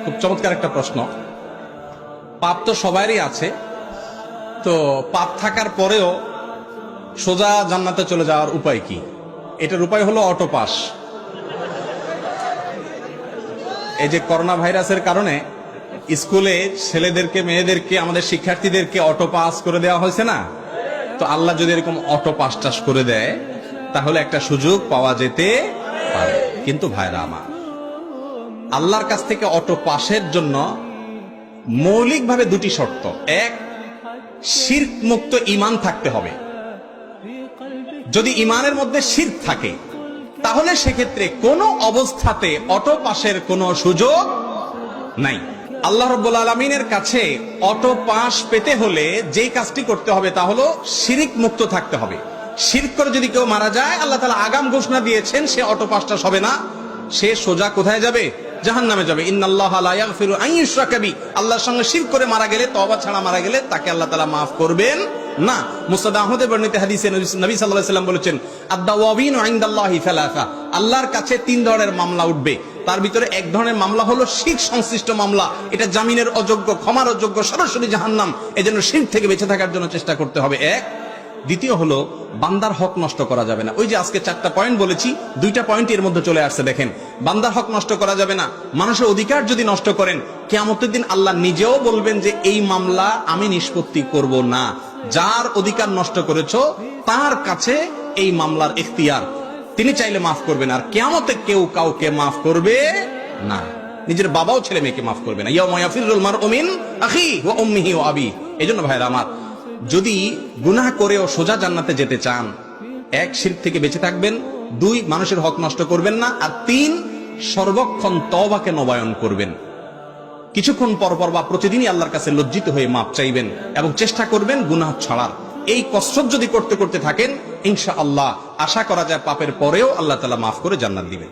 খুব চমৎকার একটা প্রশ্ন। পাপ তো সবারই আছে, তো পাপ থাকার পরেও সোজা জান্নাতে চলে যাওয়ার উপায় কি? এটার উপায় হলো অটো পাস। এই যে করোনা ভাইরাসের কারণে স্কুলে ছেলেদেরকে, মেয়েদেরকে, আমাদের শিক্ষার্থীদেরকে অটো পাস করে দেওয়া হয়েছে না? তো আল্লাহ যদি এরকম অটো পাস টাস করে দেয় তাহলে একটা সুযোগ পাওয়া যেতে পারে। কিন্তু ভাইরা আমার, আল্লাহর কাছ থেকে অটো পাসের জন্য মৌলিকভাবে দুটি শর্ত। এক, শিরক মুক্ত ঈমান থাকতে হবে। যদি ঈমানের মধ্যে শিরক থাকে তাহলে সেক্ষেত্রে কোনো অবস্থাতে অটো পাসের কোনো সুযোগ নাই। আল্লাহ রাব্বুল আলামিনের কাছে অটো পাস পেতে হলে যেই কাজটি করতে হবে তা হলো শিরক মুক্ত থাকতে হবে। শিরক করে যদি কেউ মারা যায়, আল্লাহ তাআলা আগাম ঘোষণা দিয়েছেন সে অটো পাসটা হবে না, সে সোজা কোথায় যাবে? জাহান্নামে যাবে। ইন্নাল্লাহা লা ইয়াগফিরু আন ইউশরাকা বিহি, আল্লাহর সঙ্গে শিরক করে মারা গেলে, তওবা ছাড়া মারা গেলে তাকে আল্লাহ তাআলা maaf করবেন না। মুসনাদ আহমদে বর্ণিত হাদিসে নবী সাল্লাল্লাহু আলাইহি ওয়াসাল্লাম বলেছেন, আদ-দাওয়াবিনু ইনদাল্লাহি সালাসা, আল্লাহর কাছে তিন ধরনের মামলা উঠবে। তার ভিতরে এক ধরনের মামলা হলো শিরক সংশ্লিষ্ট মামলা। এটা জামিনের অযোগ্য, ক্ষমার অযোগ্য, সরাসরি জাহান্নাম। এজন্য শিরক থেকে বেঁচে থাকার জন্য চেষ্টা করতে হবে। এক। দ্বিতীয় হলো বান্দার হক নষ্ট করা যাবে না। ওই যে আজকে 4টা পয়েন্ট বলেছি, 2টা পয়েন্ট এর মধ্যে চলে আসছে। দেখেন, বান্দার হক নষ্ট করা যাবে না। মানুষের অধিকার যদি নষ্ট করেন, কিয়ামতের দিন আল্লাহ নিজেও বলবেন যে এই মামলা আমি নিষ্পত্তি করব না। যার অধিকার নষ্ট করেছো তার কাছে এই মামলার ইখতিয়ার, তিনি চাইলে মাফ করবেন। আর কিয়ামতে কেউ কাউকে মাফ করবে না। নিজের বাবাও ছেলে মেয়েকে মাফ করবে না। ইয়াউমা ইয়াফিরুল মারউ মিন আখি ওয়া উম্মিহি ওয়া আবি। এজন্য ভাইরা আমার, যদি গুনাহ করেও সোজা জান্নাতে যেতে চান, এক, শিরক থেকে বেঁচে থাকবেন। 2, মানুষের হক নষ্ট করবেন না। আর 3, সর্বক্ষণ তওবাকে নবায়ন করবেন। কিছুক্ষণ পর পর বা প্রতিদিনই আল্লাহর কাছে লজ্জিত হয়ে মাপ চাইবেন এবং চেষ্টা করবেন গুনাহ ছাড়ার। এই কসরত যদি করতে করতে থাকেন, ইনশাআল্লাহ আশা করা যায় পাপের পরেও আল্লাহ তাআলা মাফ করে জান্নাত দিবেন।